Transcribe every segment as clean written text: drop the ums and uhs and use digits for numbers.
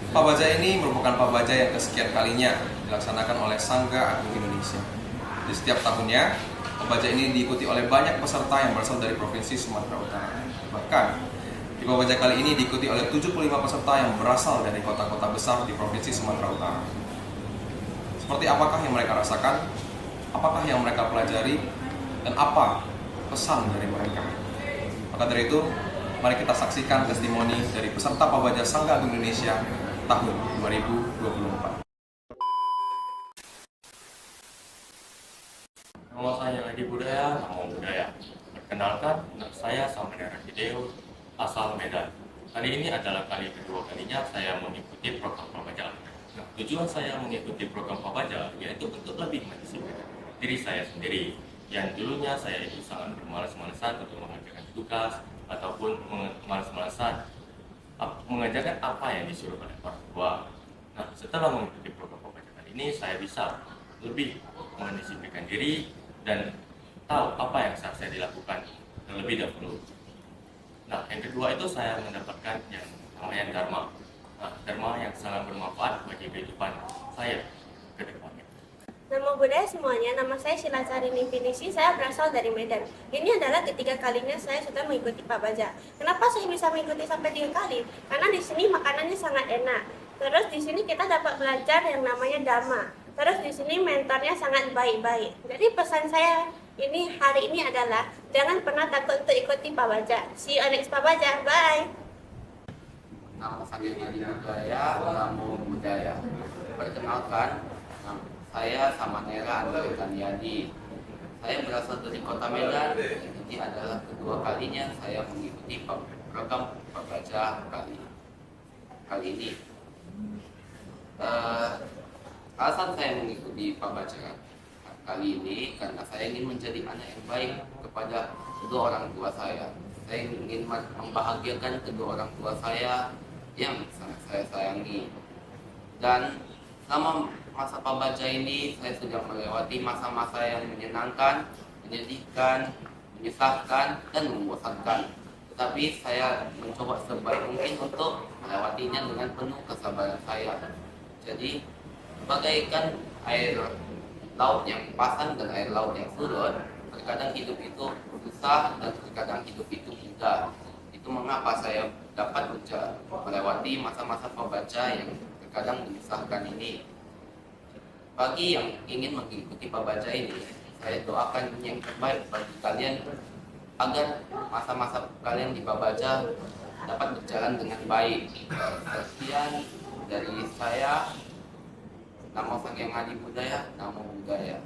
Pabaja ini merupakan pabaja yang kesekian kalinya dilaksanakan oleh Sangga Agung Indonesia. Di setiap tahunnya, pabaja ini diikuti oleh banyak peserta yang berasal dari Provinsi Sumatera Utara. Bahkan, di pabaja kali ini diikuti oleh 75 peserta yang berasal dari kota-kota besar di Provinsi Sumatera Utara. Seperti apakah yang mereka rasakan? Apakah yang mereka pelajari? Dan apa pesan dari mereka? Maka dari itu, mari kita saksikan testimoni dari peserta pabaja Sangga Agung Indonesia tahun 2024. Nama saya Adi Budaya, Namo Budaya. Perkenalkan, saya Samanera Hideo, asal Medan. Kali ini adalah kali kedua kalinya saya mengikuti program Pabaja. Nah, tujuan saya mengikuti program Pabaja yaitu untuk lebih mendisiplinkan diri saya sendiri. Yang dulunya saya itu sangat bermalas-malasan untuk mengerjakan tugas ataupun malas-malasan mengerjakan apa yang disuruh oleh orang tua. Nah, setelah mengikuti program Pabaja kali ini, saya bisa lebih mendisiplinkan diri dan tahu apa yang saya dilakukan terlebih dahulu. Nah, yang kedua itu saya mendapatkan yang namanya Dharma. Nah, Dharma yang sangat bermanfaat bagi kehidupan saya ke depannya. Nama budaya semuanya, nama saya Sheila Carini Finisi, saya berasal dari Medan. Ini adalah ketiga kalinya saya sudah mengikuti Pabaja. Kenapa saya bisa mengikuti sampai 3 kali? Karena di sini makanannya sangat enak. Terus di sini kita dapat belajar yang namanya Dhamma. Terus di sini mentornya sangat baik-baik. Jadi pesan saya hari ini adalah jangan pernah takut untuk ikuti Pabaja. See you on next Pabaja. Bye. Nama saya Adi Budaya, Namo Budaya. Perkenalkan, saya Samanera Andri Taniadi. Saya berasal dari kota Medan. Ini adalah kedua kalinya saya mengikuti program Pabaja kali ini. Alasan saya mengikuti Pabaja kali ini karena saya ingin menjadi anak yang baik kepada kedua orang tua saya. Saya ingin membahagiakan kedua orang tua saya yang sangat saya sayangi. Dan selama masa Pabaja ini saya sudah melewati masa-masa yang menyenangkan, menyedihkan, menyusahkan, dan membosankan. Tetapi saya mencoba sebaik mungkin untuk melewatinya dengan penuh kesabaran saya. Jadi bagaikan air laut yang pasang dan air laut yang surut, terkadang hidup itu susah dan terkadang hidup itu indah. Itu mengapa saya dapat melewati masa-masa Pabaja yang terkadang menyusahkan ini. Bagi yang ingin mengikuti Pabaja ini, saya doakan yang terbaik bagi kalian agar masa-masa kalian di Pabaja dapat berjalan dengan baik. Sekian dari saya, Namo Sang Adi Budaya, Namo Budaya.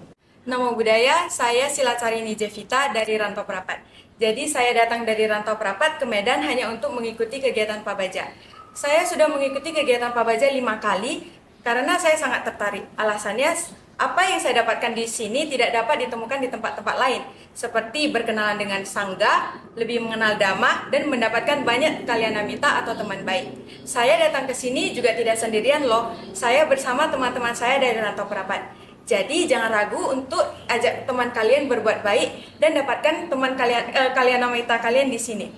Nama budaya, saya Sheila Carini Jevita dari Rantau Prapat. Jadi saya datang dari Rantau Prapat ke Medan hanya untuk mengikuti kegiatan Pabaja. Saya sudah mengikuti kegiatan Pabaja 5 kali karena saya sangat tertarik. Alasannya, apa yang saya dapatkan di sini tidak dapat ditemukan di tempat-tempat lain. Seperti berkenalan dengan Sangga, lebih mengenal Dhamma, dan mendapatkan banyak kalyanamita atau teman baik. Saya datang ke sini juga tidak sendirian loh. Saya bersama teman-teman saya dari Rantau Prapat. Jadi jangan ragu untuk ajak teman kalian berbuat baik dan dapatkan teman kalyanamita kalian di sini.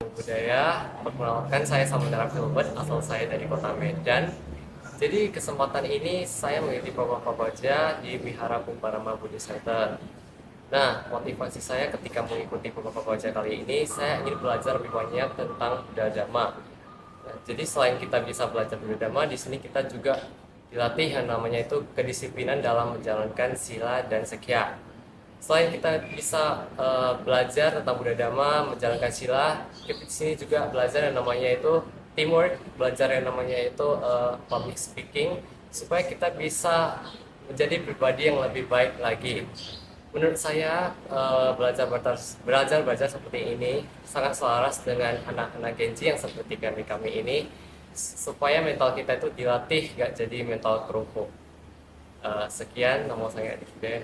Budaya, perkenalkan saya Samanera Filbert, asal saya dari kota Medan. Jadi kesempatan ini saya mengikuti program Pabaja di Wihara Kumparama Buddhist Center. Nah, motivasi saya ketika mengikuti program Pabaja kali ini, saya ingin belajar lebih banyak tentang Buddha Dhamma. Nah, jadi selain kita bisa belajar Buddha Dhamma, di sini kita juga dilatih yang namanya itu kedisiplinan dalam menjalankan sila dan sekya. Selain kita bisa belajar tentang Buddha Dhamma, menjalankan sila, kita di sini juga belajar yang namanya itu teamwork, belajar yang namanya itu public speaking, supaya kita bisa menjadi pribadi yang lebih baik lagi. Menurut saya belajar seperti ini sangat selaras dengan anak-anak Genji yang seperti kami ini, supaya mental kita itu dilatih, gak jadi mental kerupuk. Sekian, nama saya Adi Budaya.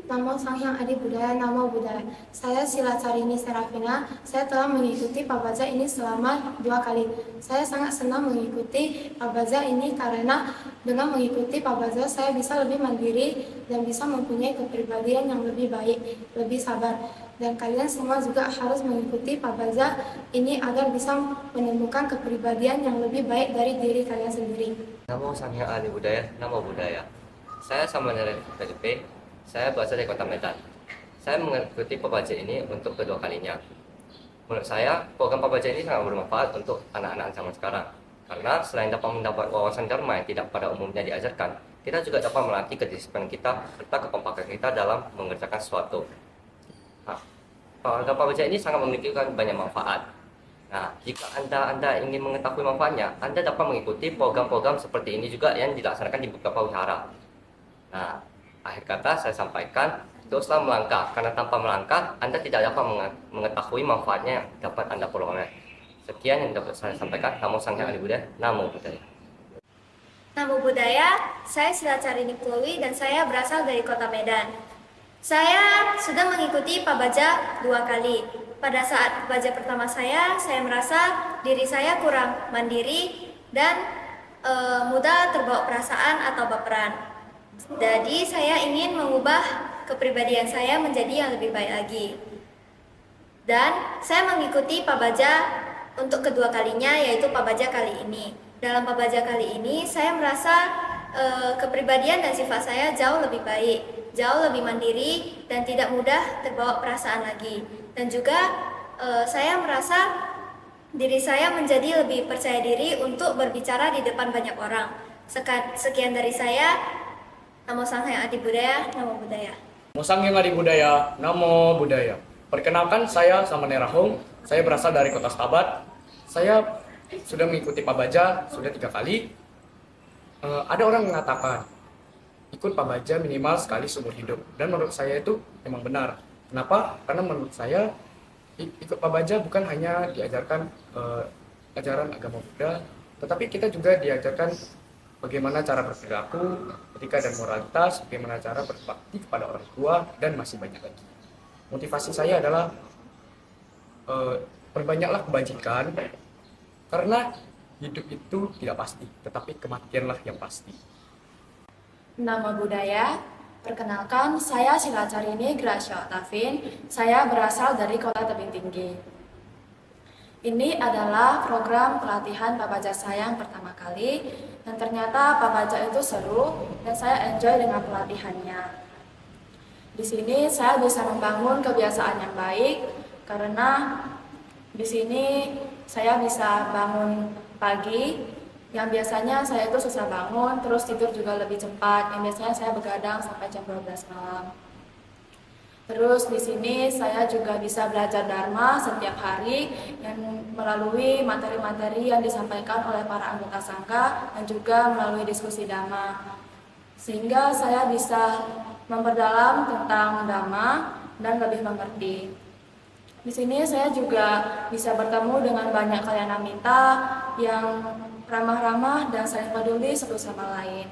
Namo Sang Hyang Adi Budaya, Namo Budaya. Saya Sheila Carini Serafina. Saya telah mengikuti Pabaja ini selama 2 kali. Saya sangat senang mengikuti Pabaja ini karena dengan mengikuti Pabaja saya bisa lebih mandiri dan bisa mempunyai kepribadian yang lebih baik, lebih sabar. Dan kalian semua juga harus mengikuti Pabaja ini agar bisa menemukan kepribadian yang lebih baik dari diri kalian sendiri. Namo Sang Hyang Ahli Budaya, Namo Buddhaya. Saya Samanera PDP, saya berasal dari Kota Medan. Saya mengikuti Pabaja ini untuk kedua kalinya. Menurut saya, program Pabaja ini sangat bermanfaat untuk anak-anak zaman sekarang. Karena selain dapat mendapat wawasan dharma yang tidak pada umumnya diajarkan, kita juga dapat melatih kedisiplinan kita serta kekompakan kita dalam mengerjakan sesuatu. Nah, program Pabaja ini sangat memiliki banyak manfaat. Nah, jika Anda ingin mengetahui manfaatnya, Anda dapat mengikuti program-program seperti ini juga yang dilaksanakan di beberapa wihara. Nah, akhir kata saya sampaikan, teruslah melangkah, karena tanpa melangkah, Anda tidak dapat mengetahui manfaatnya yang dapat Anda peroleh. Sekian yang dapat saya sampaikan. Namo Sang Hyang Ahli Budaya, Namo Buddhaya. Namo Buddhaya, saya Silacarini Chloe dan saya berasal dari Kota Medan. Saya sudah mengikuti Pabaja 2 kali. Pada saat Pabaja pertama saya merasa diri saya kurang mandiri dan mudah terbawa perasaan atau baperan. Jadi saya ingin mengubah kepribadian saya menjadi yang lebih baik lagi. Dan saya mengikuti Pabaja untuk kedua kalinya, yaitu Pabaja kali ini. Dalam Pabaja kali ini saya merasa kepribadian dan sifat saya jauh lebih baik, jauh lebih mandiri dan tidak mudah terbawa perasaan lagi. Dan juga saya merasa diri saya menjadi lebih percaya diri untuk berbicara di depan banyak orang. Sekian dari saya. Namo Sang Hyang Ahli Budaya, Namo Buddhaya. Namo Sang Hyang Ahli Budaya, Namo Buddhaya. Perkenalkan, saya Samanera Hong. Saya berasal dari Kota Stabat. Saya sudah mengikuti Pabaja sudah 3 kali. Ada orang mengatakan ikut Pabaja minimal sekali seumur hidup, dan menurut saya itu memang benar. Kenapa? Karena menurut saya ikut Pabaja bukan hanya diajarkan ajaran agama Buddha, tetapi kita juga diajarkan bagaimana cara berperilaku, etika dan moralitas, bagaimana cara berbakti kepada orang tua, dan masih banyak lagi. Motivasi saya adalah perbanyaklah kebajikan, karena hidup itu tidak pasti, tetapi kematianlah yang pasti. Nama budaya, perkenalkan saya Silacarini Gracia Oktavin, saya berasal dari Kota Tebing Tinggi. Ini adalah program pelatihan Pabaja saya yang pertama kali, dan ternyata Pabaja itu seru dan saya enjoy dengan pelatihannya. Di sini saya bisa membangun kebiasaan yang baik karena di sini saya bisa bangun pagi, yang biasanya saya itu susah bangun, terus tidur juga lebih cepat, yang biasanya saya begadang sampai jam 12 malam. Terus di sini saya juga bisa belajar Dharma setiap hari yang melalui materi-materi yang disampaikan oleh para anggota Sangha dan juga melalui diskusi Dhamma. Sehingga saya bisa memperdalam tentang Dhamma dan lebih mengerti. Di sini saya juga bisa bertemu dengan banyak kalanamita yang ramah-ramah dan saling peduli satu sama lain.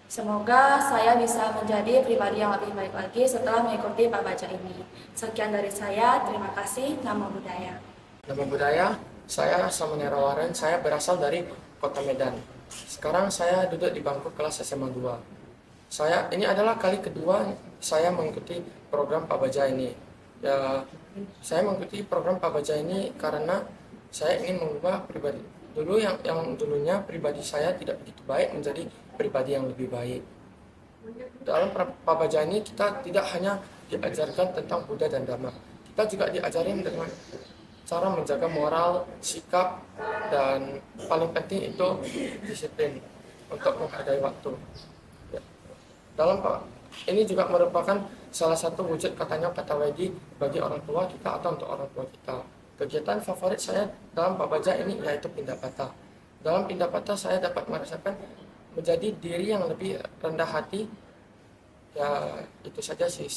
Semoga saya bisa menjadi pribadi yang lebih baik lagi setelah mengikuti Pabaja ini. Sekian dari saya, terima kasih. Namo Buddhaya. Namo Buddhaya, saya Samanera Waren, saya berasal dari Kota Medan. Sekarang saya duduk di bangku kelas SMA 2. Ini adalah kali kedua saya mengikuti program Pabaja ini. Ya, saya mengikuti program Pabaja ini karena saya ingin mengubah pribadi. Dulu yang dulunya pribadi saya tidak begitu baik menjadi pribadi yang lebih baik. Dalam Pabaja ini kita tidak hanya diajarkan tentang Buddha dan Dhamma, kita juga diajarin dengan cara menjaga moral, sikap, dan paling penting itu disiplin untuk menghargai waktu. Ini juga merupakan salah satu wujud katanya kata wedi bagi orang tua kita atau untuk orang tua kita. Kegiatan favorit saya dalam Pabaja ini yaitu Pindapata. Dalam Pindapata saya dapat merasakan menjadi diri yang lebih rendah hati. Ya, itu saja sih.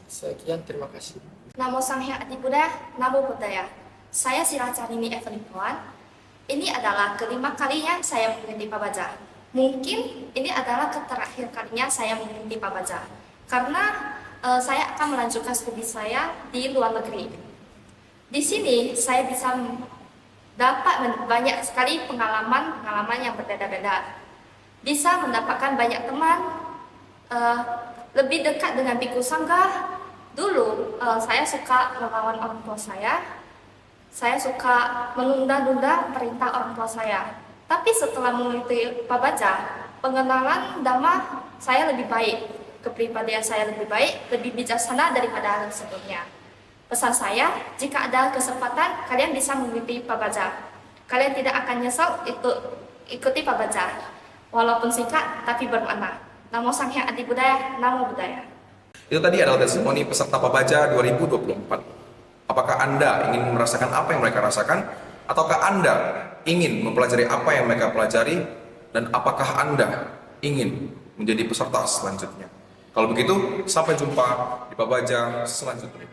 Sekian, terima kasih. Namo Sang Hyang Ahli Budaya, Namo Buddhaya. Saya Silacarini Evelyn Puan. Ini adalah kelima kalinya saya mengikuti Pabaja. Mungkin ini adalah terakhir kalinya saya mengikuti Pabaja. Karena saya akan melanjutkan studi saya di luar negeri. Di sini saya bisa dapat banyak sekali pengalaman yang berbeda-beda. Bisa mendapatkan banyak teman, lebih dekat dengan Bhikkhu Sangha, Dulu saya suka melawan orang tua saya suka menunda-nunda perintah orang tua saya. Tapi setelah mengikuti Pak Baja, pengenalan Dhamma saya lebih baik, kepribadian saya lebih baik, lebih bijaksana daripada yang sebelumnya. Pesan saya, jika ada kesempatan, kalian bisa mengikuti Pak Baja. Kalian tidak akan nyesal ikuti Pak Baja. Walaupun singkat, tapi bermakna. Namo Sang Hyang Adi Budaya, Namo Buddhaya. Itu tadi adalah testimoni peserta Pabaja 2024. Apakah Anda ingin merasakan apa yang mereka rasakan? Ataukah Anda ingin mempelajari apa yang mereka pelajari? Dan apakah Anda ingin menjadi peserta selanjutnya? Kalau begitu, sampai jumpa di Pabaja selanjutnya.